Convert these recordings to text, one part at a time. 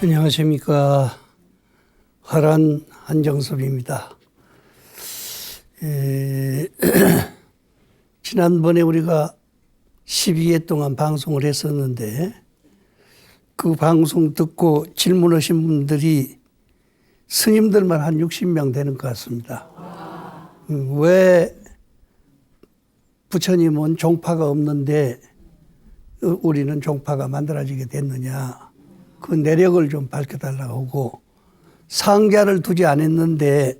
안녕하십니까. 화란 한정섭입니다. 지난번에 우리가 12회 동안 방송을 했었는데 그 방송 듣고 질문하신 분들이 스님들만 한 60명 되는 것 같습니다. 왜 부처님은 종파가 없는데 우리는 종파가 만들어지게 됐느냐. 그 내력을 좀 밝혀달라고 하고, 상자를 두지 않았는데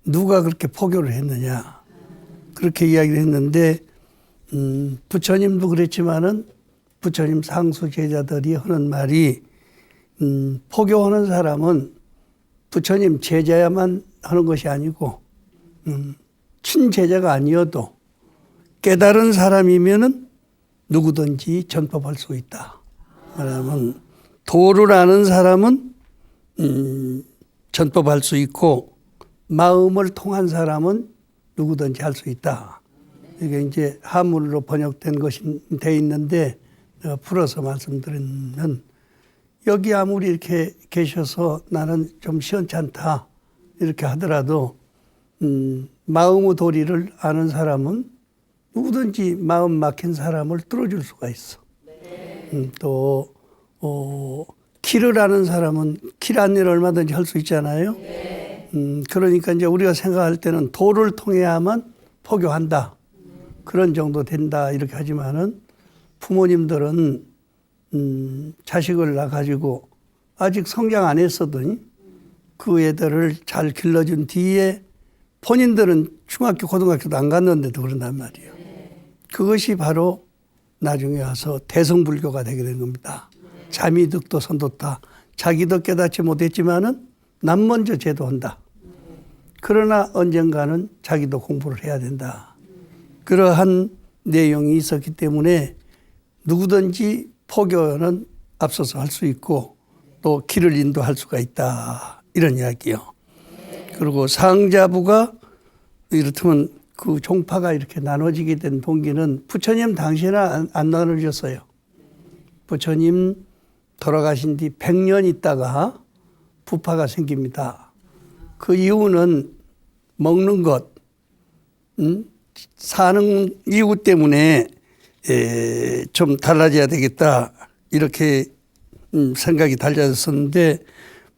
누가 그렇게 포교를 했느냐. 그렇게 이야기를 했는데 부처님도 그랬지만은 부처님 상수 제자들이 하는 말이 포교하는 사람은 부처님 제자야만 하는 것이 아니고 친제자가 아니어도 깨달은 사람이면은 누구든지 전법할 수 있다. 말하면 도를 아는 사람은 전법할 수 있고 마음을 통한 사람은 누구든지 할 수 있다. 이게 이제 한문으로 번역된 것이 돼 있는데 내가 풀어서 말씀드리면 여기 아무리 이렇게 계셔서 나는 좀 시원찮다 이렇게 하더라도 마음의 도리를 아는 사람은 누구든지 마음 막힌 사람을 뚫어줄 수가 있어. 또 길을 아는 사람은 길 안내를 얼마든지 할 수 있잖아요. 그러니까 이제 우리가 생각할 때는 도를 통해야만 포교한다. 그런 정도 된다. 이렇게 하지만은 부모님들은 자식을 낳아가지고 아직 성장 안 했어도 그 애들을 잘 길러준 뒤에 본인들은 중학교, 고등학교도 안 갔는데도 그런단 말이에요. 그것이 바로 나중에 와서 대성불교가 되게 된 겁니다. 자미득도 선도타. 자기도 깨닫지 못했지만은 남 먼저 제도한다. 그러나 언젠가는 자기도 공부를 해야 된다. 그러한 내용이 있었기 때문에 누구든지 포교는 앞서서 할 수 있고 또 길을 인도할 수가 있다. 이런 이야기요. 그리고 상자부가 이렇다면 그 종파가 이렇게 나눠지게 된 동기는 부처님 당시에는 안 나눠졌어요. 부처님 돌아가신 뒤 100년 있다가 부파가 생깁니다. 그 이유는 먹는 것, 사는 이유 때문에 좀 달라져야 되겠다. 이렇게 생각이 달라졌었는데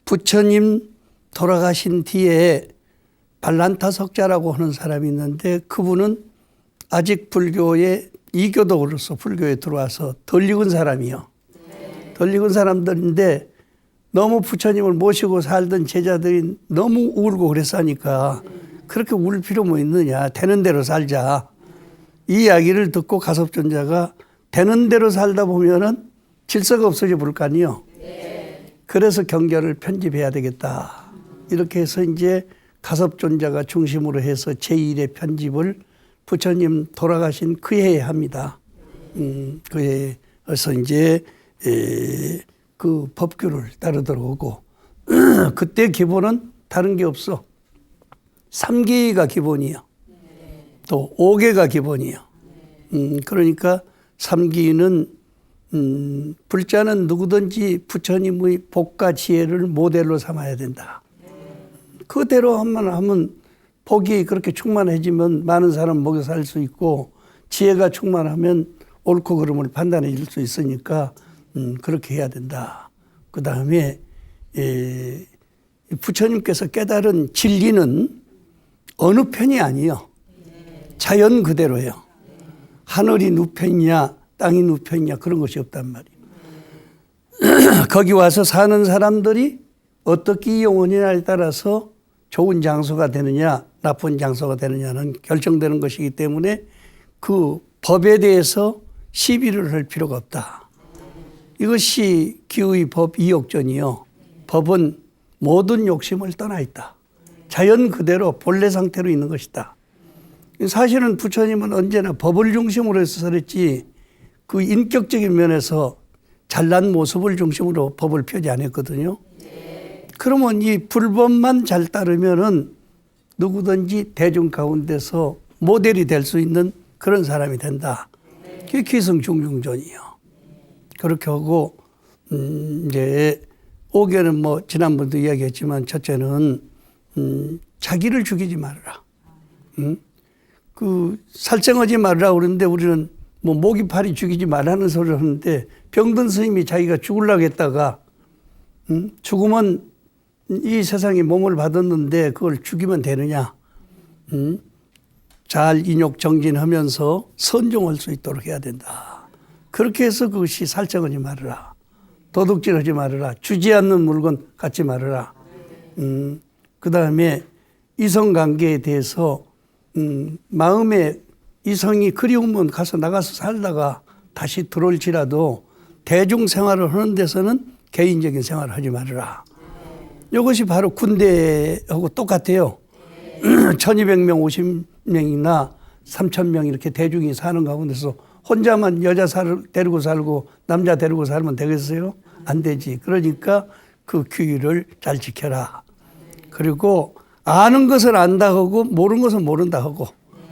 부처님 돌아가신 뒤에 발란타석자라고 하는 사람이 있는데 그분은 아직 불교에 이교도로서 불교에 들어와서 덜 익은 사람이요. 덜 익은 사람들인데 너무 부처님을 모시고 살던 제자들이 너무 울고 그랬으니까 그렇게 울 필요 뭐 있느냐. 되는 대로 살자. 이 이야기를 듣고 가섭존자가 되는 대로 살다 보면은 질서가 없어져 볼 거 아니에요. 그래서 경전을 편집해야 되겠다. 이렇게 해서 이제 가섭존자가 중심으로 해서 제1의 편집을 부처님 돌아가신 그 해에 합니다. 그 해에서 이제 그 법규를 따르도록 하고 그때 기본은 다른 게 없어. 3개가 기본이요. 또 5개가 기본이요. 그러니까 3기는 불자는 누구든지 부처님의 복과 지혜를 모델로 삼아야 된다. 그대로 하면 복이 그렇게 충만해지면 많은 사람 먹여 살 수 있고 지혜가 충만하면 옳고 그름을 판단해 줄 수 있으니까 그렇게 해야 된다. 그 다음에 부처님께서 깨달은 진리는 어느 편이 아니에요. 자연 그대로예요. 하늘이 누편이냐 땅이 누편이냐 그런 것이 없단 말이에요. 거기 와서 사는 사람들이 어떻게 이용하느냐에 따라서 좋은 장소가 되느냐 나쁜 장소가 되느냐는 결정되는 것이기 때문에 그 법에 대해서 시비를 할 필요가 없다. 이것이 기의 법 이욕전이요. 법은 모든 욕심을 떠나 있다. 자연 그대로 본래 상태로 있는 것이다. 사실은 부처님은 언제나 법을 중심으로 해서 살았지 그 인격적인 면에서 잘난 모습을 중심으로 법을 펴지 않았거든요. 그러면 이 불법만 잘 따르면은 누구든지 대중 가운데서 모델이 될 수 있는 그런 사람이 된다. 그게 기승중중전이요. 그렇게 하고 이제 옥에는 뭐 지난번도 이야기했지만 첫째는 자기를 죽이지 말아라. 그 살생하지 말라 그러는데 우리는 뭐 목이 팔이 죽이지 말라는 소리를 하는데 병든 스님이 자기가 죽으려고 했다가 죽으면 이 세상에 몸을 받았는데 그걸 죽이면 되느냐. 잘 인욕 정진하면서 선종할 수 있도록 해야 된다. 그렇게 해서 그것이 살생하지 말아라. 도둑질하지 말아라. 주지 않는 물건 갖지 말아라. 그 다음에 이성관계에 대해서 마음에 이성이 그리우면 가서 나가서 살다가 다시 들어올지라도 대중생활을 하는 데서는 개인적인 생활을 하지 말아라. 이것이 바로 군대하고 똑같아요. 1200명, 50명이나 3000명 이렇게 대중이 사는 가운데서 혼자만 여자 데리고 살고 남자 데리고 살면 되겠어요? 안 되지. 그러니까 그 규율을 잘 지켜라. 그리고 아는 것을 안다 하고 모르는 것은 모른다 하고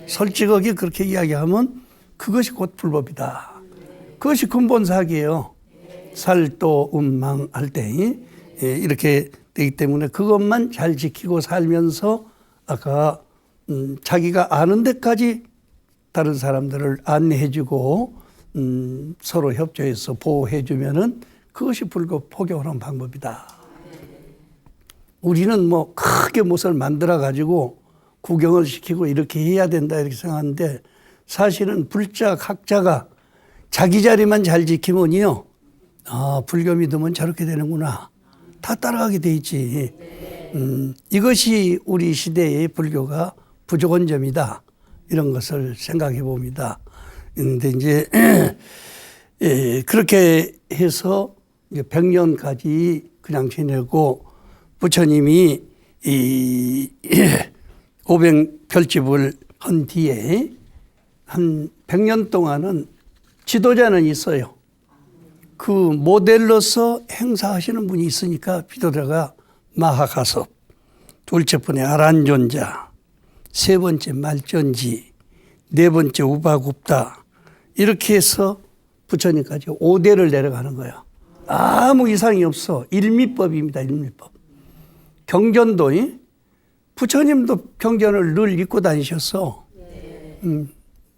솔직하게 그렇게 이야기하면 그것이 곧 불법이다. 그것이 근본 사기예요. 살도 음망할 때 이렇게 되기 때문에 그것만 잘 지키고 살면서 아까 자기가 아는 데까지 다른 사람들을 안내해주고 서로 협조해서 보호해주면은 그것이 불법 포교하는 방법이다. 우리는 뭐 크게 못을 만들어 가지고 구경을 시키고 이렇게 해야 된다 이렇게 생각하는데 사실은 불자 각자가 자기 자리만 잘 지키면요, 아, 불교 믿으면 저렇게 되는구나. 다 따라가게 돼 있지. 이것이 우리 시대의 불교가 부족한 점이다. 이런 것을 생각해 봅니다. 그런데 이제 그렇게 해서 100년까지 그냥 지내고 부처님이 이 500별집을 한 뒤에 한 100년 동안은 지도자는 있어요. 그 모델로서 행사하시는 분이 있으니까 비도자가 마하가섭, 둘째 분에 아란존자, 세 번째 말전지, 네 번째 우바굽다 이렇게 해서 부처님까지 5대를 내려가는 거예요. 아무 이상이 없어. 일미법입니다. 일미법. 경전도 부처님도 경전을 늘 읽고 다니셨어.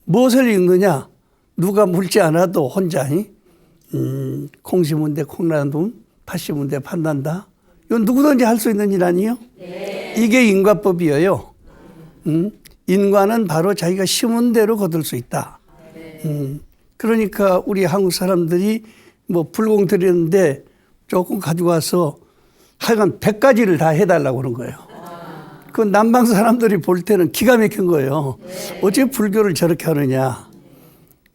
무엇을 읽느냐? 누가 묻지 않아도 혼자 콩심은데 콩나둠, 팥심은데 팥난다. 이건 누구든지 할 수 있는 일 아니에요? 이게 인과법이에요. 인과는 바로 자기가 심은 대로 거둘 수 있다. 그러니까 우리 한국 사람들이 뭐 불공 드리는데 조금 가지고 와서 하여간 100가지를 다 해달라고 그런 거예요. 그 남방 사람들이 볼 때는 기가 막힌 거예요. 어째 불교를 저렇게 하느냐.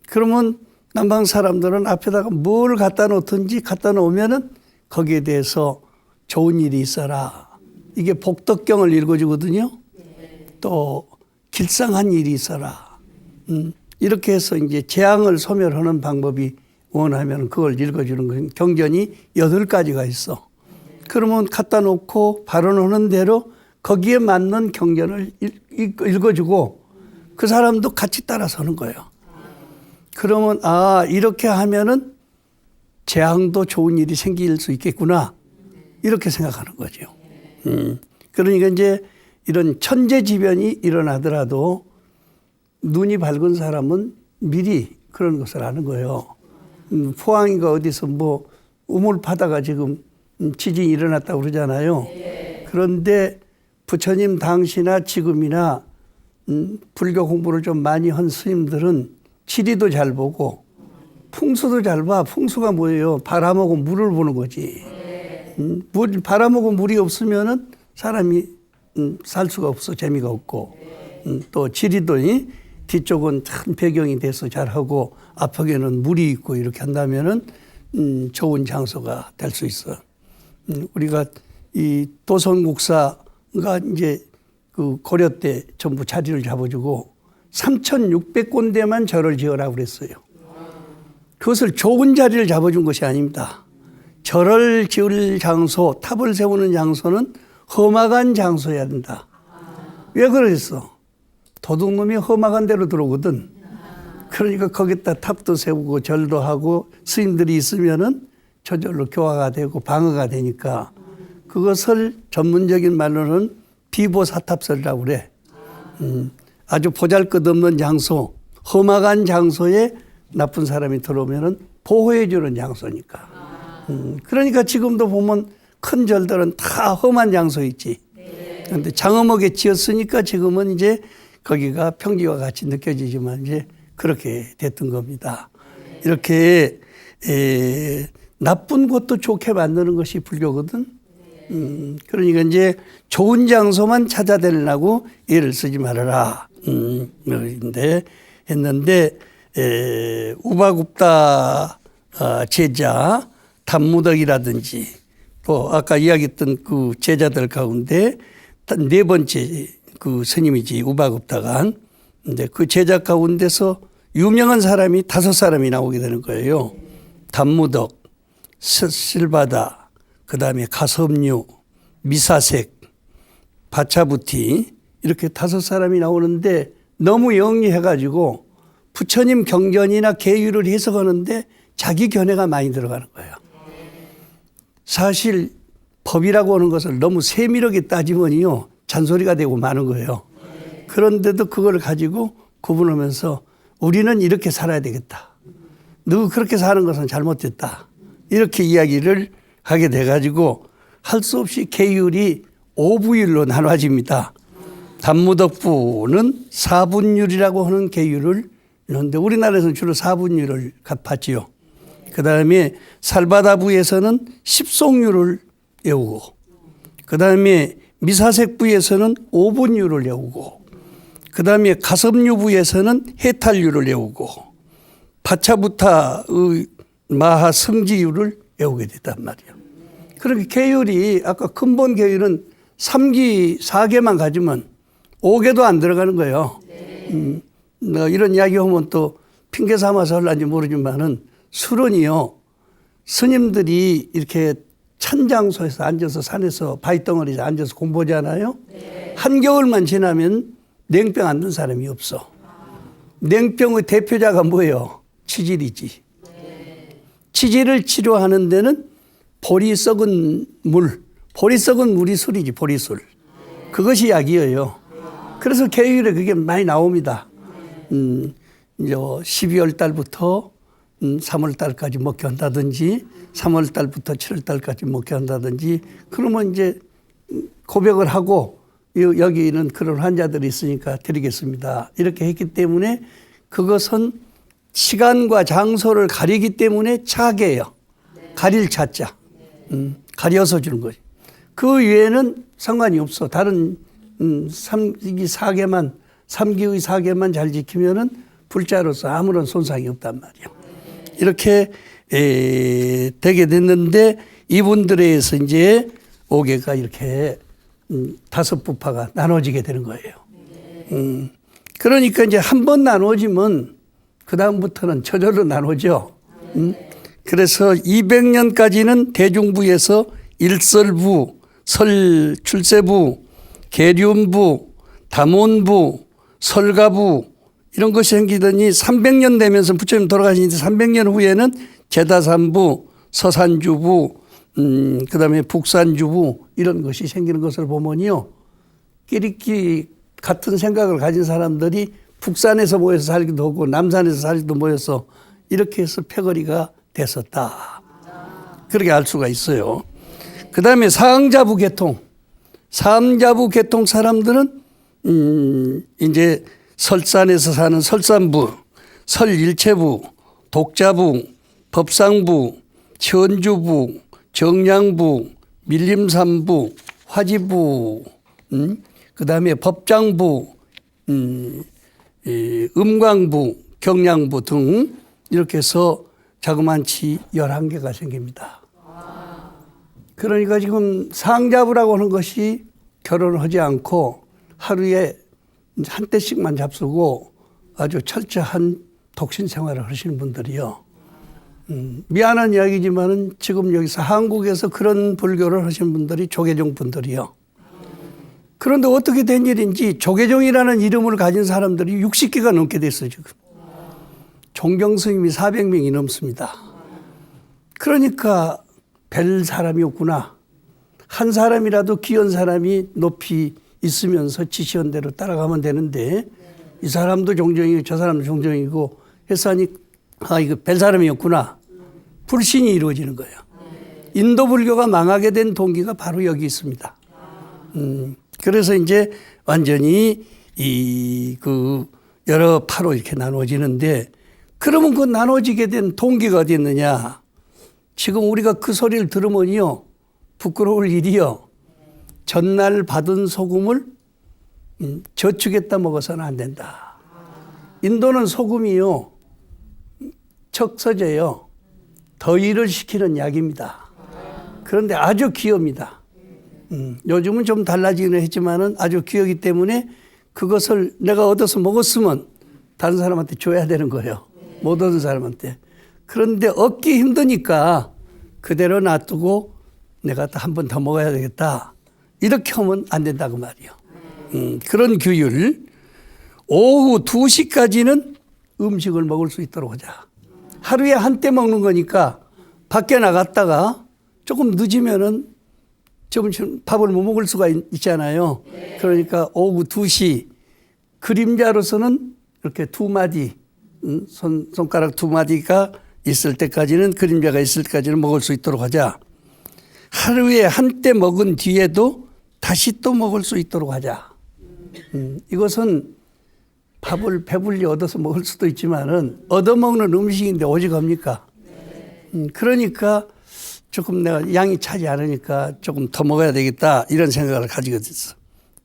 그러면 남방 사람들은 앞에다가 뭘 갖다 놓든지 갖다 놓으면은 거기에 대해서 좋은 일이 있어라. 이게 복덕경을 읽어주거든요. 또 길상한 일이 있어라. 이렇게 해서 이제 재앙을 소멸하는 방법이 원하면 그걸 읽어주는 거예요. 경전이 8가지가 있어. 그러면 갖다 놓고 발언하는 대로 거기에 맞는 경전을 읽어주고 그 사람도 같이 따라서는 거예요. 그러면 아, 이렇게 하면은 재앙도 좋은 일이 생길 수 있겠구나. 이렇게 생각하는 거죠. 그러니까 이제 이런 천재지변이 일어나더라도 눈이 밝은 사람은 미리 그런 것을 아는 거예요. 포항이가 어디서 뭐 우물파다가 지금 지진이 일어났다고 그러잖아요. 그런데 부처님 당시나 지금이나 불교 공부를 좀 많이 한 스님들은 지리도 잘 보고 풍수도 잘 봐. 풍수가 뭐예요? 바람하고 물을 보는 거지. 바람하고 물이 없으면은 사람이 살 수가 없어. 재미가 없고. 또 지리도 뒤쪽은 참 배경이 돼서 잘하고 앞쪽에는 물이 있고 이렇게 한다면은 좋은 장소가 될 수 있어. 우리가 이 도선국사가 이제 그 고려 때 전부 자리를 잡아주고 3,600군데만 절을 지으라고 그랬어요. 그것을 좋은 자리를 잡아준 것이 아닙니다. 절을 지을 장소, 탑을 세우는 장소는 험악한 장소여야 된다. 왜 그랬어? 도둑놈이 험악한 데로 들어오거든. 그러니까 거기다 탑도 세우고 절도 하고 스님들이 있으면은 저절로 교화가 되고 방어가 되니까 그것을 전문적인 말로는 비보사탑설이라고 그래. 아주 보잘것없는 장소, 험악한 장소에 나쁜 사람이 들어오면은 보호해 주는 장소니까. 그러니까 지금도 보면 큰 절들은 다 험한 장소 있지. 그런데 장엄하게 지었으니까 지금은 이제 거기가 평지와 같이 느껴지지만 이제 그렇게 됐던 겁니다. 이렇게 나쁜 것도 좋게 만드는 것이 불교거든. 그러니까 이제 좋은 장소만 찾아다니려고 애를 쓰지 말아라. 인데 했는데 우바굽다 제자 단무덕이라든지 또 아까 이야기했던 그 제자들 가운데 네 번째 그 스님이지 우바굽다가. 근데 그 제자 가운데서 유명한 사람이 5사람이 나오게 되는 거예요. 단무덕, 실바다, 그 다음에 가섭류, 미사색, 바차부티 이렇게 5사람이 나오는데 너무 영리해가지고 부처님 경전이나 계율을 해석하는데 자기 견해가 많이 들어가는 거예요. 사실 법이라고 하는 것을 너무 세밀하게 따지면요 잔소리가 되고 마는 거예요. 그런데도 그걸 가지고 구분하면서 우리는 이렇게 살아야 되겠다. 너 그렇게 사는 것은 잘못됐다. 이렇게 이야기를 하게 돼가지고 할 수 없이 계율이 5부율로 나눠집니다. 단무덕부는 4분율이라고 하는 계율을 넣는데 우리나라에서는 주로 4분율을 봤지요. 그 다음에 살바다부에서는 10송율을 외우고 그 다음에 미사색부에서는 5분율을 외우고 그 다음에 가섭류부에서는 해탈율을 외우고 바차부타의 마하승지율을 외우게 됐단 말이에요. 그렇게 계율이 아까 근본 계율은 3기 4개만 가지면 5개도 안 들어가는 거예요. 이런 이야기하면 또 핑계 삼아서 하려는지 모르지만은 술은요 스님들이 이렇게 찬 장소에서 앉아서 산에서 바위덩어리에 앉아서 공부하잖아요. 한겨울만 지나면 냉병 안 든 사람이 없어. 냉병의 대표자가 뭐예요? 치질이지. 치질을 치료하는 데는 보리 썩은 물, 보리 썩은 물이 술이지, 보리술. 그것이 약이에요. 그래서 계율에 그게 많이 나옵니다. 이제 12월 달부터 3월 달까지 먹게 한다든지 3월 달부터 7월 달까지 먹게 한다든지 그러면 이제 고백을 하고 여기는 그런 환자들이 있으니까 드리겠습니다. 이렇게 했기 때문에 그것은 시간과 장소를 가리기 때문에 차게요. 가릴 차자. 가려서 주는 거지. 그 외에는 상관이 없어. 다른 3기 4개만 3기의 4개만 잘 지키면은 불자로서 아무런 손상이 없단 말이에요. 이렇게 되게 됐는데 이분들에 의해서 이제 5개가 이렇게 5부파가 나눠지게 되는 거예요. 그러니까 이제 한 번 나눠지면 그 다음부터는 저절로 나눠져. 그래서 200년까지는 대중부에서 일설부, 설출세부, 계륜부, 담원부, 설가부 이런 것이 생기더니 300년 되면서 부처님 돌아가시는데 300년 후에는 제다산부, 서산주부, 그다음에 북산주부 이런 것이 생기는 것을 보면요. 끼리끼리 같은 생각을 가진 사람들이 북산에서 모여서 살기도 하고 남산에서 살기도 모여서 이렇게 해서 패거리가 됐었다. 그렇게 알 수가 있어요. 그다음에 사항자부 계통. 사항자부 계통 사람들은 이제 설산에서 사는 설산부, 설일체부, 독자부, 법상부, 천주부, 정량부, 밀림산부, 화지부, 그다음에 법장부, 음광부, 경량부 등 이렇게 해서 자그만치 11개가 생깁니다. 그러니까 지금 상자부라고 하는 것이 결혼을 하지 않고 하루에 한 대씩만 잡수고 아주 철저한 독신 생활을 하시는 분들이요. 미안한 이야기지만은 지금 여기서 한국에서 그런 불교를 하시는 분들이 조계종 분들이요. 그런데 어떻게 된 일인지 조계종이라는 이름을 가진 사람들이 60개가 넘게 됐어요, 지금. 종경 스님이 400명이 넘습니다. 그러니까 뵐 사람이 없구나. 한 사람이라도 귀한 사람이 높이 있으면서 지시한 대로 따라가면 되는데 이 사람도 종종이고 저 사람도 종종이고 해서 하니 이거 뵐 사람이 없구나. 불신이 이루어지는 거예요. 인도 불교가 망하게 된 동기가 바로 여기 있습니다. 그래서 이제 완전히 여러 파로 이렇게 나눠지는데 그러면 그 나눠지게 된 동기가 어디 있느냐. 지금 우리가 그 소리를 들으면요. 부끄러울 일이요. 전날 받은 소금을 저축했다 먹어서는 안 된다. 인도는 소금이요. 척서제요. 더위를 식히는 약입니다. 그런데 아주 귀합니다. 요즘은 좀 달라지긴 했지만은 아주 귀하기 때문에 그것을 내가 얻어서 먹었으면 다른 사람한테 줘야 되는 거예요. 못 얻은 사람한테. 그런데 얻기 힘드니까 그대로 놔두고 내가 한 번 더 먹어야 되겠다. 이렇게 하면 안 된다고 말이요. 그런 규율. 오후 2시까지는 음식을 먹을 수 있도록 하자. 하루에 한때 먹는 거니까 밖에 나갔다가 조금 늦으면은 점심 밥을 못 먹을 수가 있잖아요. 그러니까 오후 2시 그림자로서는 이렇게 2마디 손가락 2마디가 있을 때까지는 그림자가 있을 때까지는 먹을 수 있도록 하자. 하루에 한때 먹은 뒤에도 다시 또 먹을 수 있도록 하자. 이것은 밥을 배불리 얻어서 먹을 수도 있지만은 얻어먹는 음식인데 오직합니까? 그러니까 조금 내가 양이 차지 않으니까 조금 더 먹어야 되겠다 이런 생각을 가지게 됐어.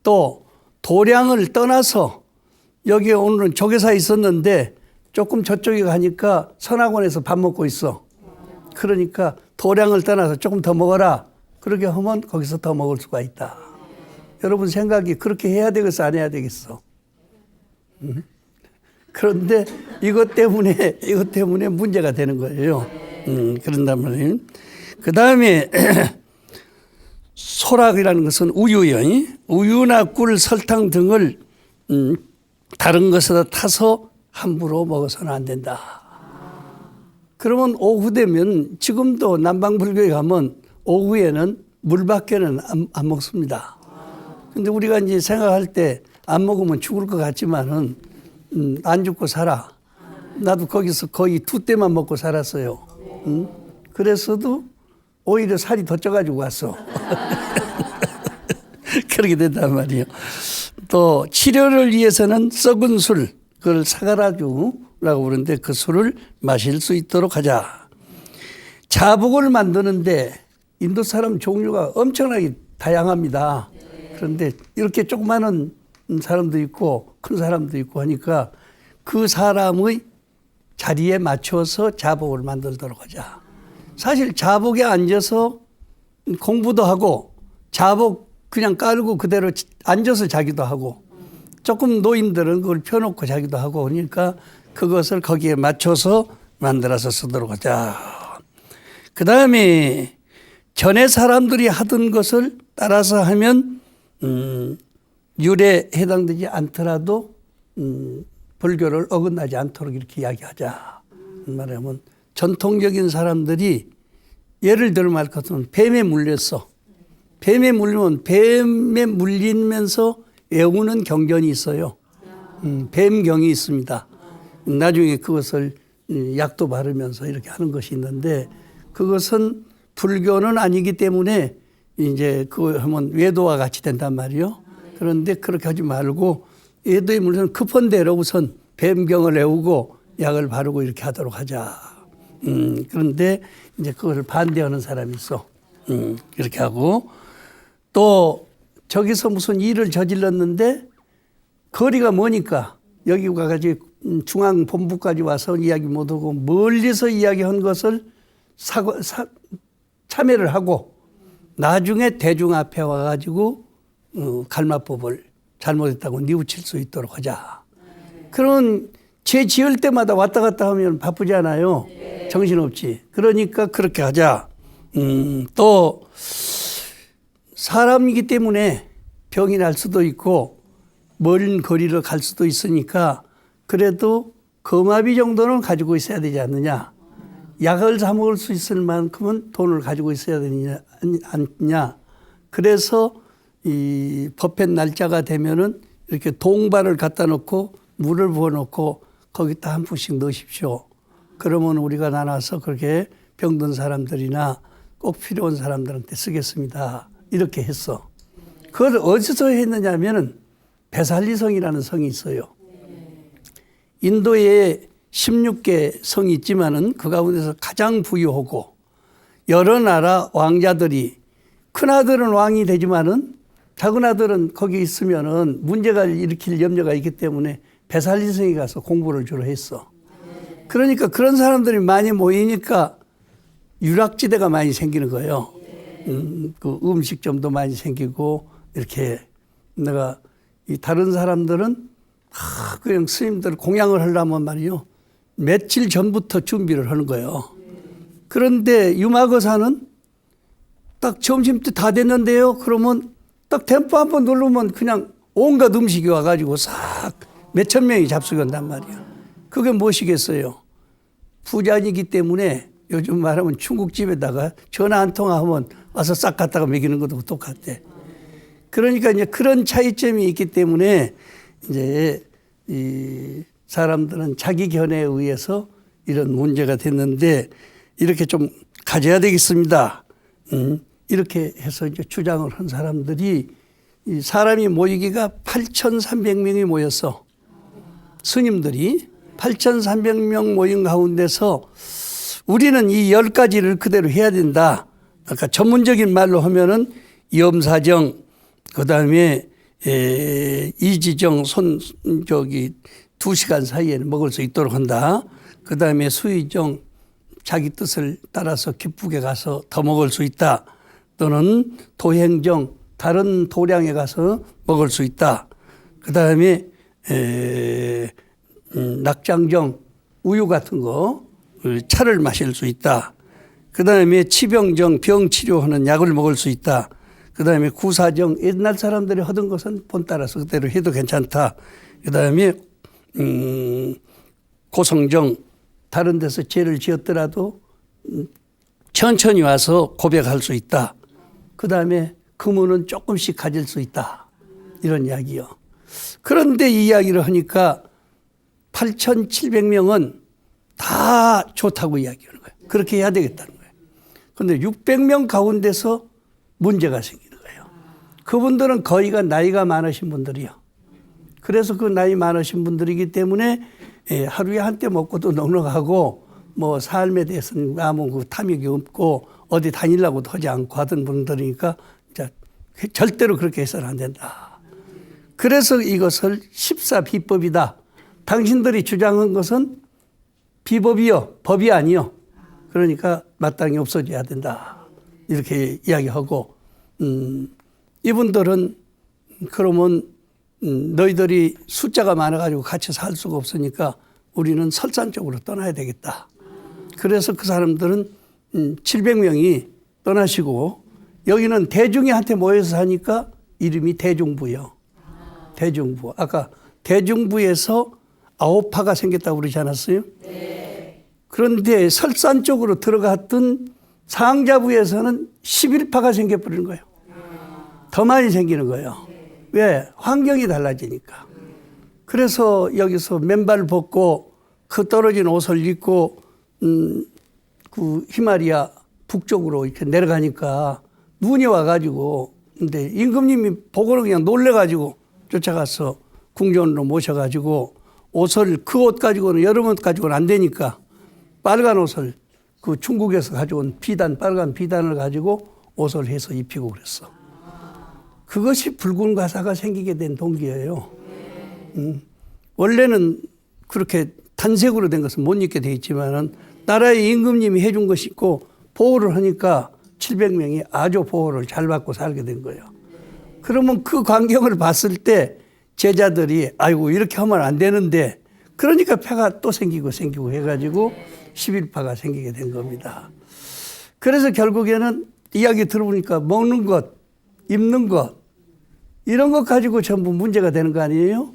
또 도량을 떠나서 여기에 오늘은 조계사 있었는데 조금 저쪽에 가니까 선악원에서 밥 먹고 있어. 그러니까 도량을 떠나서 조금 더 먹어라. 그렇게 하면 거기서 더 먹을 수가 있다. 여러분 생각이 그렇게 해야 되겠어 안 해야 되겠어? 그런데 이것 때문에 문제가 되는 거예요. 그런다면 그 다음에 소락이라는 것은 우유요. 우유나 꿀, 설탕 등을 다른 것에다 타서 함부로 먹어서는 안 된다. 그러면 오후 되면 지금도 남방불교에 가면 오후에는 물밖에는 안 먹습니다. 근데 우리가 이제 생각할 때 안 먹으면 죽을 것 같지만은 안 죽고 살아. 나도 거기서 거의 2때만 먹고 살았어요. 그래서도 오히려 살이 더 쪄가지고 왔어. 그렇게 된단 말이에요. 또 치료를 위해서는 썩은 술, 그걸 사가라주라고 부르는데 그 술을 마실 수 있도록 하자. 자복을 만드는데 인도 사람 종류가 엄청나게 다양합니다. 그런데 이렇게 조그마한 사람도 있고 큰 사람도 있고 하니까 그 사람의 자리에 맞춰서 자복을 만들도록 하자. 사실 자복에 앉아서 공부도 하고 자복 그냥 깔고 그대로 앉아서 자기도 하고 조금 노인들은 그걸 펴놓고 자기도 하고 그러니까 그것을 거기에 맞춰서 만들어서 쓰도록 하자. 그 다음에 전에 사람들이 하던 것을 따라서 하면 율에 해당되지 않더라도 불교를 어긋나지 않도록 이렇게 이야기하자. 말하면 전통적인 사람들이 예를 들어 말 같으면 뱀에 물렸어. 뱀에 물리면 뱀에 물리면서 외우는 경전이 있어요. 뱀경이 있습니다. 나중에 그것을 약도 바르면서 이렇게 하는 것이 있는데 그것은 불교는 아니기 때문에 이제 그거 하면 외도와 같이 된단 말이요. 그런데 그렇게 하지 말고 외도에 물론 급한 대로 우선 뱀경을 외우고 약을 바르고 이렇게 하도록 하자. 그런데 이제 그걸 반대하는 사람이 있어. 이렇게 하고 또 저기서 무슨 일을 저질렀는데 거리가 머니까 여기 가가지고 중앙본부까지 와서 이야기 못하고 멀리서 이야기한 것을 참여를 하고 나중에 대중 앞에 와가지고 갈마법을 잘못했다고 뉘우칠 수 있도록 하자. 그런 죄 지을 때마다 왔다 갔다 하면 바쁘잖아요. 정신없지. 그러니까 그렇게 하자. 또 사람이기 때문에 병이 날 수도 있고 먼 거리를 갈 수도 있으니까 그래도 거마비 정도는 가지고 있어야 되지 않느냐. 약을 사 먹을 수 있을 만큼은 돈을 가지고 있어야 되느냐 않냐. 그래서 이 법회 날짜가 되면은 이렇게 동발을 갖다 놓고 물을 부어 놓고 거기다 한 푼씩 넣으십시오. 그러면 우리가 나눠서 그렇게 병든 사람들이나 꼭 필요한 사람들한테 쓰겠습니다. 이렇게 했어. 그걸 어디서 했느냐 하면은 베살리성이라는 성이 있어요. 인도에 16개 성이 있지만은 그 가운데서 가장 부유하고 여러 나라 왕자들이 큰아들은 왕이 되지만은 작은아들은 거기 있으면은 문제가 일으킬 염려가 있기 때문에 베살리성에 가서 공부를 주로 했어. 그러니까 그런 사람들이 많이 모이니까 유락지대가 많이 생기는 거예요. 그 음식점도 많이 생기고 이렇게 내가 이 다른 사람들은 그냥 스님들 공양을 하려면 말이요. 며칠 전부터 준비를 하는 거예요. 그런데 유마거사는 딱 점심때 다 됐는데요. 그러면 딱 템포 한 번 누르면 그냥 온갖 음식이 와가지고 싹 몇천 명이 잡수게 한단 말이야. 그게 무엇이겠어요? 부자이기 때문에 요즘 말하면 중국집에다가 전화 한 통화하면 와서 싹 갖다가 먹이는 것도 똑같대. 그러니까 이제 그런 차이점이 있기 때문에 이제 이 사람들은 자기 견해에 의해서 이런 문제가 됐는데 이렇게 좀 가져야 되겠습니다. 이렇게 해서 이제 주장을 한 사람들이 이 사람이 모이기가 8,300명이 모였어. 스님들이 8,300명 모인 가운데서 우리는 이 10가지를 그대로 해야 된다. 그러니까 전문적인 말로 하면은 염사정, 그 다음에 이지정 2시간 사이에는 먹을 수 있도록 한다. 그 다음에 수의정, 자기 뜻을 따라서 기쁘게 가서 더 먹을 수 있다. 또는 도행정, 다른 도량에 가서 먹을 수 있다. 그 다음에 낙장정, 우유 같은 거, 차를 마실 수 있다. 그 다음에 치병정, 병 치료하는 약을 먹을 수 있다. 그 다음에 구사정, 옛날 사람들이 하던 것은 본 따라서 그대로 해도 괜찮다. 그 다음에 고성정, 다른 데서 죄를 지었더라도 천천히 와서 고백할 수 있다. 그 다음에 금은은 조금씩 가질 수 있다. 이런 이야기요. 그런데 이 이야기를 하니까 8,700명은 다 좋다고 이야기하는 거예요. 그렇게 해야 되겠다는 거예요. 그런데 600명 가운데서 문제가 생기는 거예요. 그분들은 거의가 나이가 많으신 분들이요. 그래서 그 나이 많으신 분들이기 때문에 하루에 한때 먹고도 넉넉하고 뭐 삶에 대해서는 아무 그 탐욕이 없고 어디 다니려고도 하지 않고 하던 분들이니까 절대로 그렇게 해서는 안 된다. 그래서 이것을 십사비법이다. 당신들이 주장한 것은 비법이요, 법이 아니요. 그러니까 마땅히 없어져야 된다. 이렇게 이야기하고 이분들은 그러면 너희들이 숫자가 많아가지고 같이 살 수가 없으니까 우리는 설산 쪽으로 떠나야 되겠다. 그래서 그 사람들은 700명이 떠나시고 여기는 대중이 한테 모여서 사니까 이름이 대중부요. 대중부. 아까 대중부에서 9파가 생겼다고 그러지 않았어요? 네. 그런데 설산 쪽으로 들어갔던 상자부에서는 11파가 생겨버리는 거예요. 더 많이 생기는 거예요. 왜? 환경이 달라지니까. 그래서 여기서 맨발 벗고 그 떨어진 옷을 입고 그 히말리아 북쪽으로 이렇게 내려가니까 눈이 와가지고 근데 임금님이 보고는 그냥 놀래가지고 쫓아가서 궁전으로 모셔가지고 옷을 그 옷 가지고는 여름 옷 가지고는 안 되니까 빨간 옷을 그 중국에서 가져온 비단 빨간 비단을 가지고 옷을 해서 입히고 그랬어. 그것이 붉은 가사가 생기게 된 동기예요. 원래는 그렇게 탄색으로 된 것은 못 입게 돼 있지만은 나라의 임금님이 해준 것이 있고 보호를 하니까 700명이 아주 보호를 잘 받고 살게 된 거예요. 그러면 그 광경을 봤을 때 제자들이 아이고 이렇게 하면 안 되는데 그러니까 패가 또 생기고 해가지고 11파가 생기게 된 겁니다. 그래서 결국에는 이야기 들어보니까 먹는 것, 입는 것 이런 것 가지고 전부 문제가 되는 거 아니에요?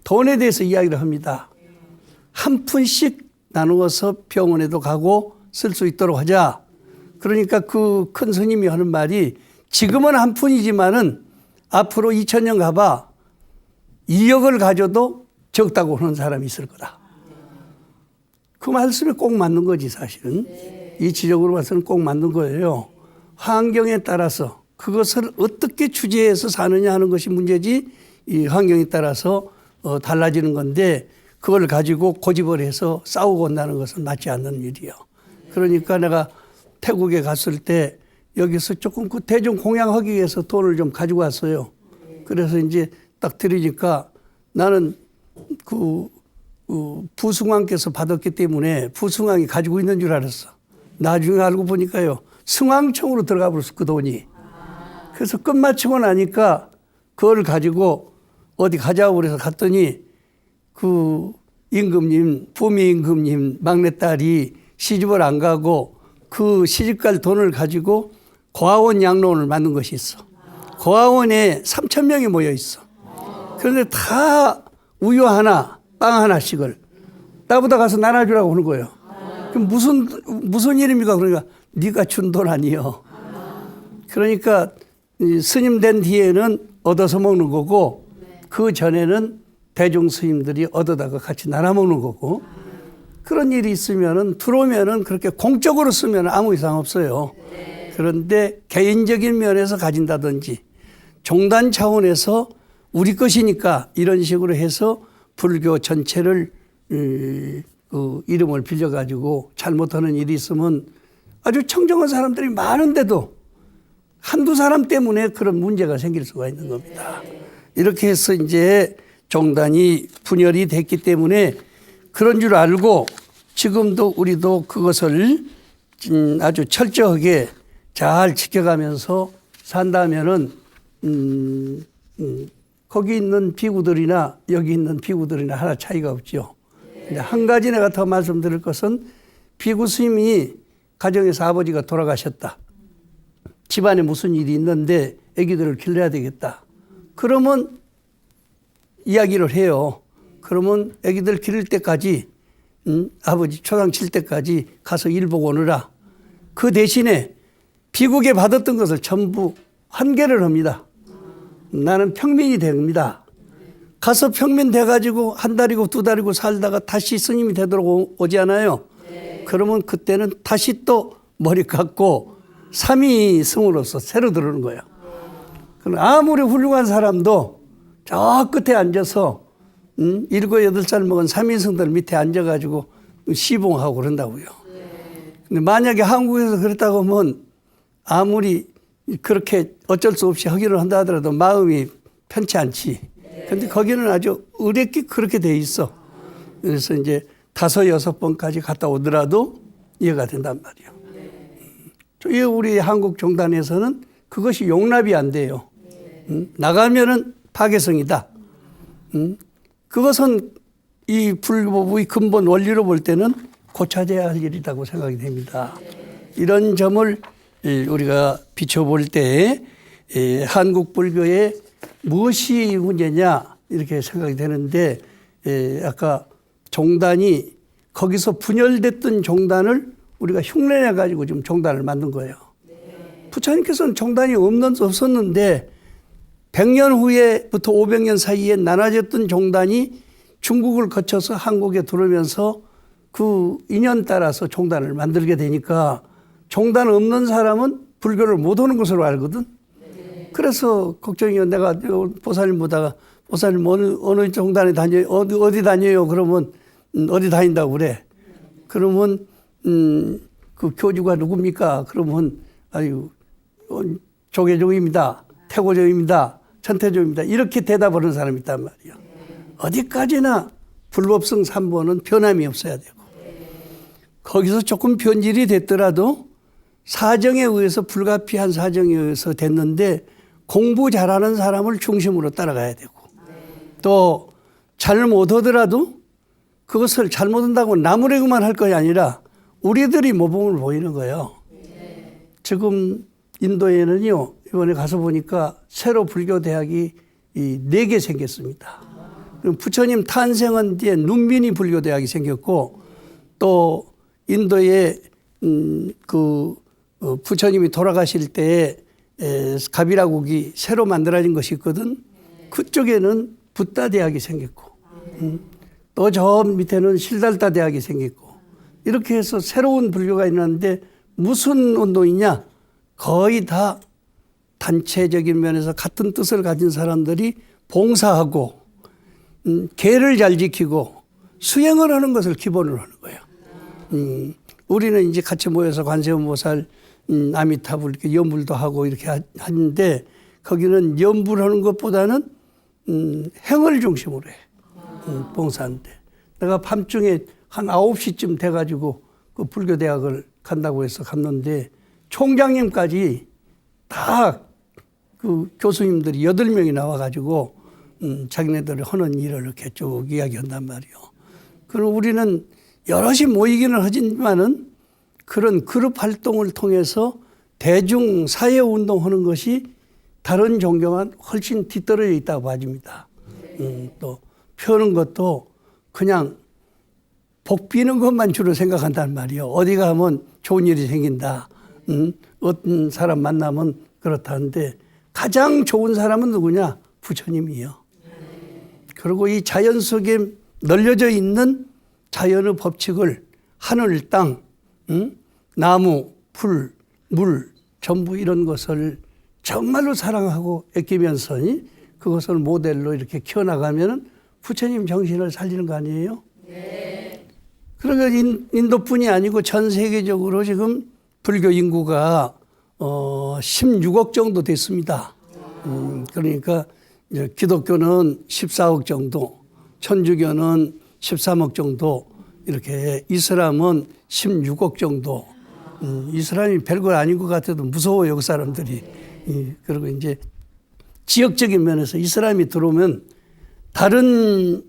돈에 대해서 이야기를 합니다. 한 푼씩 나누어서 병원에도 가고 쓸 수 있도록 하자. 그러니까 그 큰 스님이 하는 말이 지금은 한 푼이지만은 앞으로 2000년 가봐 2억을 가져도 적다고 하는 사람이 있을 거다. 그 말씀이 꼭 맞는 거지 사실은. 이치적으로 봐서는 꼭 맞는 거예요. 환경에 따라서 그것을 어떻게 주제해서 사느냐 하는 것이 문제지 이 환경에 따라서 달라지는 건데 그걸 가지고 고집을 해서 싸우고 온다는 것은 맞지 않는 일이요. 그러니까 내가 태국에 갔을 때 여기서 조금 그 대중 공양하기 위해서 돈을 좀 가지고 왔어요. 그래서 이제 딱 드리니까 나는 그 부승왕께서 받았기 때문에 부승왕이 가지고 있는 줄 알았어. 나중에 알고 보니까요. 승왕청으로 들어가 버렸어 그 돈이. 그래서 끝마치고 나니까 그걸 가지고 어디 가자고 그래서 갔더니 그 임금님, 부미 임금님 막내딸이 시집을 안 가고 그 시집갈 돈을 가지고 고아원 양로원을 만든 것이 있어. 고아원에 3,000명이 모여 있어. 그런데 다 우유 하나, 빵 하나씩을 나보다 가서 나눠주라고 하는 거예요. 그럼 무슨 일입니까? 그러니까 네가 준 돈 아니요. 그러니까 스님 된 뒤에는 얻어서 먹는 거고 그 전에는 대중 스님들이 얻어다가 같이 나눠 먹는 거고 그런 일이 있으면은 들어오면은 그렇게 공적으로 쓰면 아무 이상 없어요. 그런데 개인적인 면에서 가진다든지 종단 차원에서 우리 것이니까 이런 식으로 해서 불교 전체를 그 이름을 빌려가지고 잘못하는 일이 있으면 아주 청정한 사람들이 많은데도 한두 사람 때문에 그런 문제가 생길 수가 있는 겁니다. 이렇게 해서 이제 종단이 분열이 됐기 때문에 그런 줄 알고 지금도 우리도 그것을 아주 철저하게 잘 지켜가면서 산다면은 거기 있는 비구들이나 여기 있는 비구들이나 하나 차이가 없죠. 근데 한 가지 내가 더 말씀드릴 것은 비구 스님이 가정에서 아버지가 돌아가셨다. 집안에 무슨 일이 있는데 아기들을 길러야 되겠다. 그러면 이야기를 해요. 그러면 아기들 기를 때까지 아버지 초당 칠 때까지 가서 일 보고 오느라. 그 대신에 비국에 받았던 것을 전부 환개를 합니다. 나는 평민이 됩니다. 가서 평민 돼가지고 한 달이고 두 달이고 살다가 다시 스님이 되도록 오지 않아요? 그러면 그때는 다시 또 머리 깎고 삼위승으로서 새로 들어오는 거예요. 그럼 아무리 훌륭한 사람도 저 끝에 앉아서 7, 8살 먹은 삼위승들 밑에 앉아가지고 시봉하고 그런다고요. 근데 만약에 한국에서 그랬다고 하면 아무리 그렇게 어쩔 수 없이 하기를 한다 하더라도 마음이 편치 않지. 근데 거기는 아주 의뢰기 그렇게 돼 있어. 그래서 이제 5, 6번까지 갔다 오더라도 이해가 된단 말이에요. 우리 한국 종단에서는 그것이 용납이 안 돼요. 나가면은 파괴성이다. 그것은 이 불법의 근본 원리로 볼 때는 고쳐져야 할 일이라고 생각이 됩니다. 이런 점을 우리가 비춰볼 때 한국 불교의 무엇이 문제냐 이렇게 생각이 되는데 아까 종단이 거기서 분열됐던 종단을 우리가 흉내내 가지고 좀 종단을 만든 거예요. 부처님께서는 종단이 없었는데 100년 후에부터 500년 사이에 나눠졌던 종단이 중국을 거쳐서 한국에 들어오면서 그 인연 따라서 종단을 만들게 되니까 종단 없는 사람은 불교를 못 오는 것으로 알거든. 그래서 걱정이요. 내가 보살님 보다가 보살님 어느 종단에 다녀요? 어디 다녀요? 그러면 어디 다닌다고 그래. 그러면 그 교주가 누굽니까? 그러면 아유 조계종입니다. 태고종입니다. 천태종입니다. 이렇게 대답하는 사람이 있단 말이에요. 어디까지나 불법성 3번은 변함이 없어야 되고 거기서 조금 변질이 됐더라도 사정에 의해서 불가피한 사정에 의해서 됐는데 공부 잘하는 사람을 중심으로 따라가야 되고 또 잘 못하더라도 그것을 잘못한다고 나무래기만 할 것이 아니라 우리들이 모범을 보이는 거예요. 지금 인도에는요 이번에 가서 보니까 새로 불교 대학이 4개 생겼습니다. 부처님 탄생한 뒤에 눈빈이 불교 대학이 생겼고 또 인도에 부처님이 돌아가실 때에 가비라국이 새로 만들어진 것이 있거든. 그쪽에는 붓다 대학이 생겼고, 또 저 밑에는 실달타 대학이 생겼고, 이렇게 해서 새로운 불교가 있는데 무슨 운동이냐? 거의 다 단체적인 면에서 같은 뜻을 가진 사람들이 봉사하고 계를 잘 지키고 수행을 하는 것을 기본으로 하는 거예요. 우리는 이제 같이 모여서 관세음보살, 아미타불 이렇게 연불도 하고 이렇게 하는데 거기는 연불하는 것보다는 행을 중심으로 해. 봉사인데 내가 밤중에 한 9시쯤 돼가지고 그 불교대학을 간다고 해서 갔는데 총장님까지 다 그 교수님들이 8명이 나와가지고 자기네들이 하는 일을 이렇게 쭉 이야기한단 말이요. 그럼 우리는 여럿이 모이기는 하지만은 그런 그룹 활동을 통해서 대중 사회 운동하는 것이 다른 종교와는 훨씬 뒤떨어져 있다고 봐집니다. 또 펴는 것도 그냥 복 비는 것만 주로 생각한단 말이요. 어디 가면 좋은 일이 생긴다. 어떤 사람 만나면 그렇다는데 가장 좋은 사람은 누구냐? 부처님이요. 그리고 이 자연 속에 널려져 있는 자연의 법칙을 하늘, 땅, 나무, 풀, 물, 전부 이런 것을 정말로 사랑하고 아끼면서 그것을 모델로 이렇게 키워나가면 부처님 정신을 살리는 거 아니에요? 네. 그러니까 인도뿐이 아니고 전 세계적으로 지금 불교 인구가 16억 정도 됐습니다. 그러니까 이제 기독교는 14억 정도, 천주교는 13억 정도, 이렇게 이슬람은 16억 정도. 이슬람이 별거 아닌 것 같아도 무서워요, 그 사람들이. 그리고 이제 지역적인 면에서 이슬람이 들어오면 다른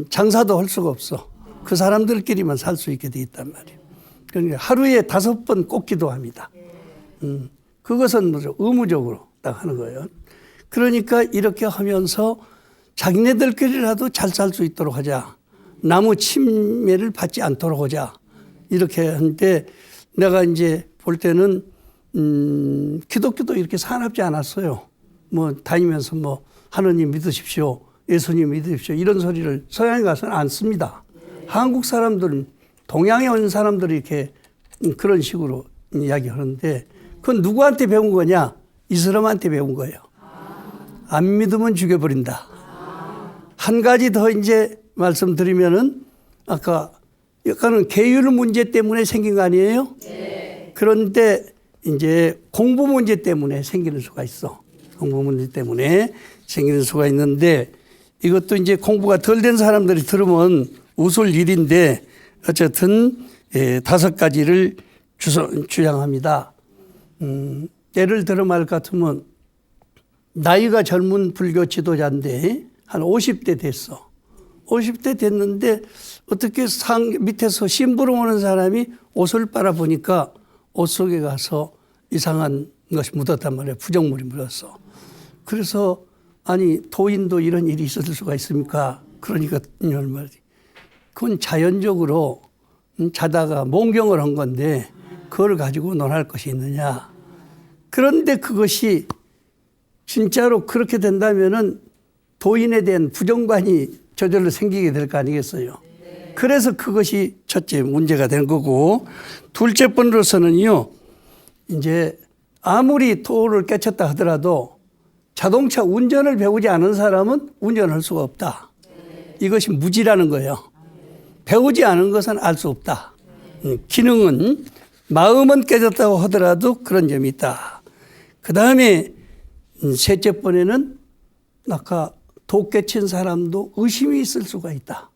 장사도 할 수가 없어. 그 사람들끼리만 살 수 있게 돼 있단 말이에요. 그러니까 하루에 5번 꼭 기도합니다. 그것은 뭐죠? 의무적으로 딱 하는 거예요. 그러니까 이렇게 하면서 자기네들끼리라도 잘 살 수 있도록 하자. 남의 침해를 받지 않도록 하자. 이렇게 하는데 내가 이제 볼 때는 기독교도 이렇게 사납지 않았어요. 뭐 다니면서 뭐 하느님 믿으십시오. 예수님 믿으십시오. 이런 소리를 서양에 가서는 안 씁니다. 한국 사람들은 동양에 온 사람들이 이렇게 그런 식으로 이야기하는데 그건 누구한테 배운 거냐? 이슬람한테 배운 거예요. 안 믿으면 죽여버린다. 한 가지 더 이제 말씀드리면은 아까 약간은 계율 문제 때문에 생긴 거 아니에요? 네. 그런데 이제 공부 문제 때문에 생기는 수가 있어. 공부 문제 때문에 생기는 수가 있는데 이것도 이제 공부가 덜 된 사람들이 들으면 웃을 일인데 어쨌든 5가지를 주장합니다. 예를 들어 말 같으면 나이가 젊은 불교 지도자인데 한 50대 됐어. 50대 됐는데 어떻게 밑에서 심부름 오는 사람이 옷을 빨아보니까 옷 속에 가서 이상한 것이 묻었단 말이에요. 부정물이 묻었어. 그래서 아니 도인도 이런 일이 있을 수가 있습니까? 그러니까 이런 말이 그건 자연적으로 자다가 몽경을 한 건데 그걸 가지고 논할 것이 있느냐. 그런데 그것이 진짜로 그렇게 된다면은 도인에 대한 부정관이 저절로 생기게 될 거 아니겠어요. 그래서 그것이 첫째 문제가 된 거고 둘째 번으로서는요. 이제 아무리 도를 깨쳤다 하더라도 자동차 운전을 배우지 않은 사람은 운전할 수가 없다. 이것이 무지라는 거예요. 배우지 않은 것은 알 수 없다. 기능은 마음은 깨졌다고 하더라도 그런 점이 있다. 그 다음에 셋째 번에는 아까 도 깨친 사람도 의심이 있을 수가 있다.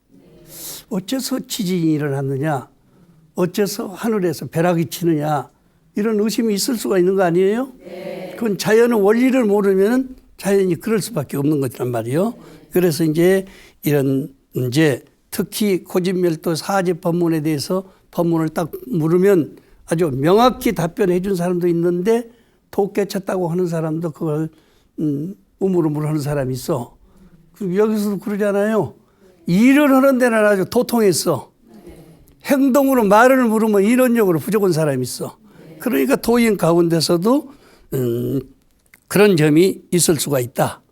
어째서 지진이 일어났느냐? 어째서 하늘에서 벼락이 치느냐? 이런 의심이 있을 수가 있는 거 아니에요? 그건 자연의 원리를 모르면 자연이 그럴 수밖에 없는 거란 말이에요. 그래서 이제 이런 문제, 특히 고진멸도 사지 법문에 대해서 법문을 딱 물으면 아주 명확히 답변해 준 사람도 있는데 도 깨쳤다고 하는 사람도 그걸 우물우물 하는 사람이 있어. 여기서도 그러잖아요. 일을 하는 데는 아주 도통했어. 행동으로 말을 물으면 이론적으로 부족한 사람이 있어. 그러니까 도인 가운데서도 그런 점이 있을 수가 있다.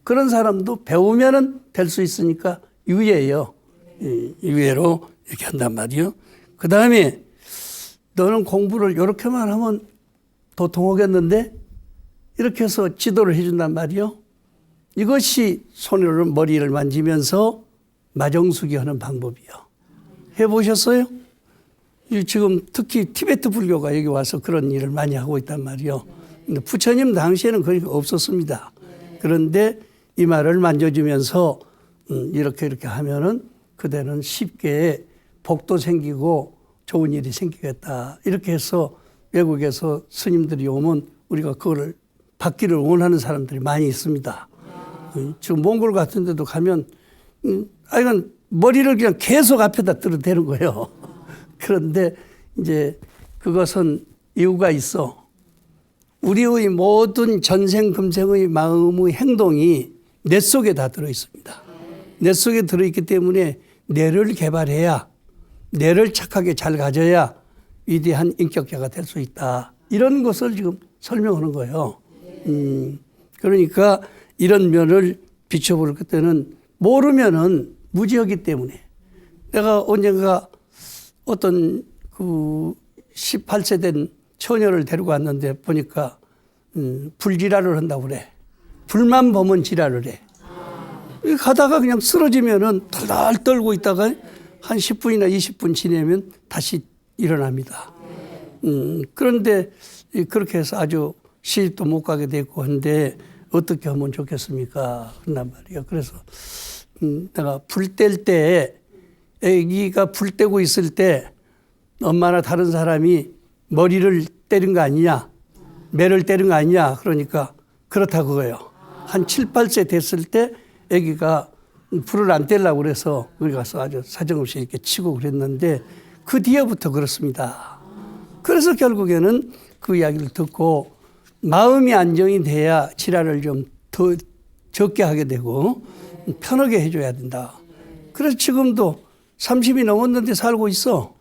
그런 사람도 배우면은 될 수 있으니까 유예예요. 유예로 이렇게 한단 말이요. 그 다음에 너는 공부를 이렇게만 하면 도통하겠는데 이렇게 해서 지도를 해준단 말이요. 이것이 손으로 머리를 만지면서 마정수기 하는 방법이요. 해보셨어요? 지금 특히 티베트 불교가 여기 와서 그런 일을 많이 하고 있단 말이요. 근데 부처님 당시에는 그게 없었습니다. 그런데 이 말을 만져주면서 이렇게 하면은 그대는 쉽게 복도 생기고 좋은 일이 생기겠다. 이렇게 해서 외국에서 스님들이 오면 우리가 그거를 받기를 원하는 사람들이 많이 있습니다. 지금 몽골 같은 데도 가면 이건 머리를 그냥 계속 앞에다 들어대는 거예요. 그런데 이제 그것은 이유가 있어. 우리의 모든 전생금생의 마음의 행동이 뇌 속에 다 들어있습니다. 뇌 속에 들어있기 때문에 뇌를 개발해야, 뇌를 착하게 잘 가져야 위대한 인격자가 될 수 있다. 이런 것을 지금 설명하는 거예요. 그러니까 이런 면을 비춰볼 때는 모르면은 무지하기 때문에 내가 언젠가 어떤 그 18세 된 처녀를 데리고 왔는데 보니까 불지랄을 한다고 그래. 불만 보면 지랄을 해. 가다가 그냥 쓰러지면은 덜덜 떨고 있다가 한 10분이나 20분 지내면 다시 일어납니다. 그런데 그렇게 해서 아주 시집도 못 가게 됐고 한데 어떻게 하면 좋겠습니까? 그런단 말이에요. 그래서 내가 불 뗄 때 애기가 불 떼고 있을 때 엄마나 다른 사람이 머리를 때린 거 아니냐, 매를 때린 거 아니냐, 그러니까 그렇다 그거예요. 한 7, 8세 됐을 때 애기가 불을 안 떼려고 그래서 우리 가서 아주 사정없이 이렇게 치고 그랬는데 그 뒤에부터 그렇습니다. 그래서 결국에는 그 이야기를 듣고 마음이 안정이 돼야 지랄을 좀 더 적게 하게 되고 편하게 해줘야 된다. 그래서 지금도 30이 넘었는데 살고 있어.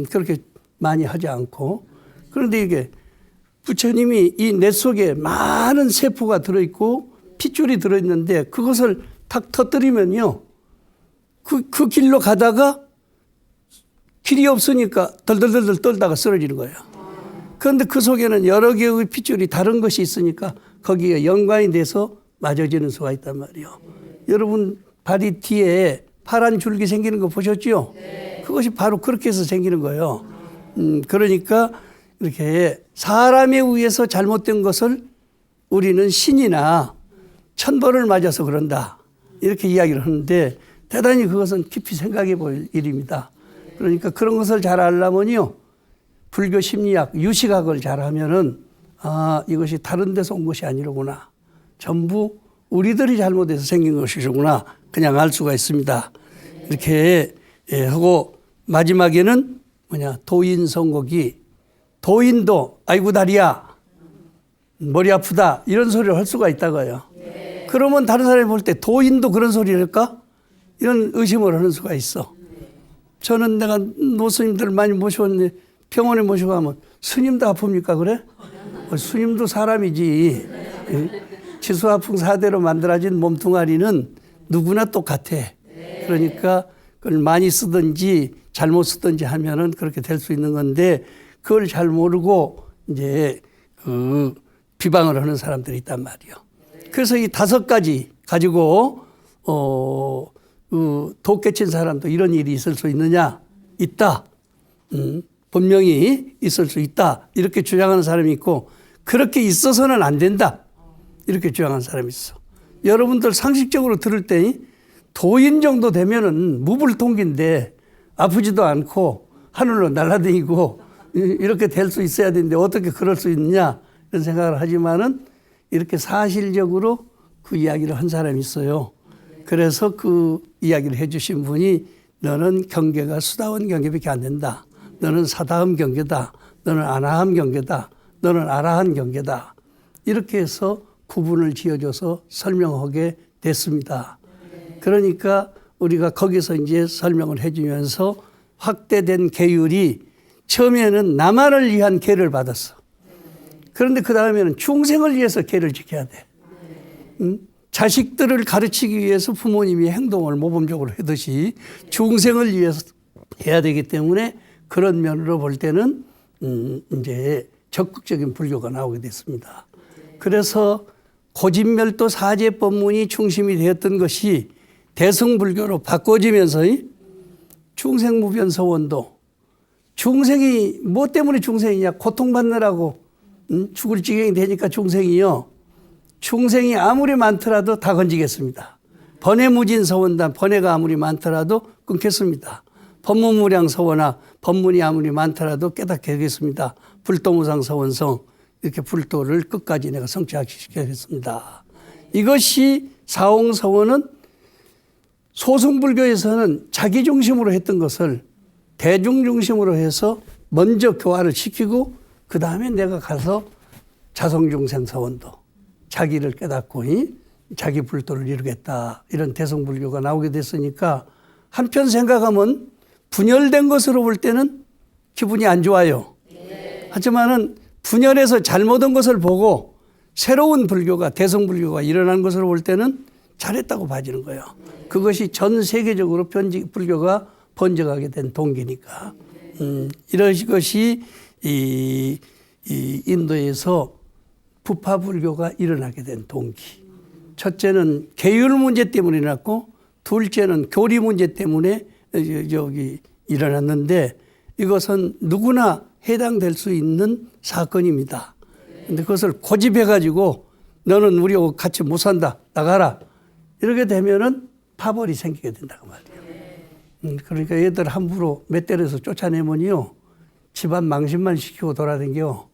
그렇게 많이 하지 않고. 그런데 이게 부처님이 이 뇌 속에 많은 세포가 들어있고 핏줄이 들어있는데 그것을 탁 터뜨리면요. 그 길로 가다가 길이 없으니까 덜덜덜 떨다가 쓰러지는 거예요. 그런데 그 속에는 여러 개의 핏줄이 다른 것이 있으니까 거기에 연관이 돼서 맞아지는 수가 있단 말이에요. 여러분 다리 뒤에 파란 줄기 생기는 거 보셨죠? 네. 그것이 바로 그렇게 해서 생기는 거예요. 그러니까 이렇게 사람에 의해서 잘못된 것을 우리는 신이나 천벌을 맞아서 그런다. 이렇게 이야기를 하는데 대단히 그것은 깊이 생각해 볼 일입니다. 그러니까 그런 것을 잘 알려면요. 불교 심리학, 유식학을 잘하면은 이것이 다른 데서 온 것이 아니로구나. 전부 우리들이 잘못해서 생긴 것이구나. 그냥 알 수가 있습니다. 이렇게 하고 마지막에는 도인 선곡이 도인도 아이고 다리야 머리 아프다 이런 소리를 할 수가 있다고요. 그러면 다른 사람이 볼 때 도인도 그런 소리를 할까? 이런 의심을 하는 수가 있어. 저는 내가 노스님들 많이 모셔왔는데 병원에 모시고 가면 스님도 아픕니까 그래? 스님도 사람이지. 지수화풍 4대로 만들어진 몸뚱아리는 누구나 똑같아. 그러니까 그걸 많이 쓰든지 잘못 쓰든지 하면은 그렇게 될 수 있는 건데 그걸 잘 모르고 이제 비방을 하는 사람들이 있단 말이에요. 그래서 이 5가지 가지고 독 깨친 사람도 이런 일이 있을 수 있느냐? 있다. 분명히 있을 수 있다. 이렇게 주장하는 사람이 있고 그렇게 있어서는 안 된다. 이렇게 주장하는 사람이 있어. 여러분들 상식적으로 들을 때 도인 정도 되면은 무불통기인데 아프지도 않고 하늘로 날아다니고 이렇게 될 수 있어야 되는데 어떻게 그럴 수 있느냐 이런 생각을 하지만은 이렇게 사실적으로 그 이야기를 한 사람이 있어요. 그래서 그 이야기를 해주신 분이 너는 경계가 수다원 경계밖에 안 된다. 너는 사다음 경계다. 너는 아나함 경계다. 너는 아라한 경계다. 이렇게 해서 구분을 지어줘서 설명하게 됐습니다. 그러니까 우리가 거기서 이제 설명을 해주면서 확대된 계율이 처음에는 나만을 위한 계를 받았어. 그런데 그 다음에는 중생을 위해서 계를 지켜야 돼. 자식들을 가르치기 위해서 부모님이 행동을 모범적으로 하듯이 중생을 위해서 해야 되기 때문에 그런 면으로 볼 때는 이제 적극적인 불교가 나오게 됐습니다. 그래서 고진멸도 사제법문이 중심이 되었던 것이 대승불교로 바꿔지면서 중생무변서원도, 중생이 뭐 때문에 중생이냐, 고통받느라고 죽을 지경이 되니까 중생이요. 중생이 아무리 많더라도 다 건지겠습니다. 번뇌무진서원단, 번뇌가 아무리 많더라도 끊겠습니다. 법문무량서원아, 법문이 아무리 많더라도 깨닫게 하겠습니다. 불도무상서원성, 이렇게 불도를 끝까지 내가 성취시키겠습니다. 이것이 사홍서원은 소승불교에서는 자기 중심으로 했던 것을 대중 중심으로 해서 먼저 교화를 시키고 그 다음에 내가 가서 자성중생서원도 자기를 깨닫고 자기 불도를 이루겠다, 이런 대승불교가 나오게 됐으니까 한편 생각하면 분열된 것으로 볼 때는 기분이 안 좋아요. 하지만은 분열해서 잘못한 것을 보고 새로운 불교가, 대승불교가 일어난 것으로 볼 때는 잘했다고 봐지는 거예요. 그것이 전 세계적으로 불교가 번져가게 된 동기니까. 이런 것이 이 인도에서 부파 불교가 일어나게 된 동기. 첫째는 계율 문제 때문에 일어났고, 둘째는 교리 문제 때문에 여기 일어났는데, 이것은 누구나 해당될 수 있는 사건입니다. 근데 그것을 고집해가지고 너는 우리하고 같이 못 산다, 나가라, 이렇게 되면은 파벌이 생기게 된다고 말이에요. 그러니까 얘들 함부로 몇 대에서 쫓아내면요, 집안 망신만 시키고 돌아다니요,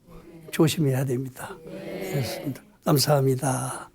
조심해야 됩니다. 그렇습니다. 감사합니다.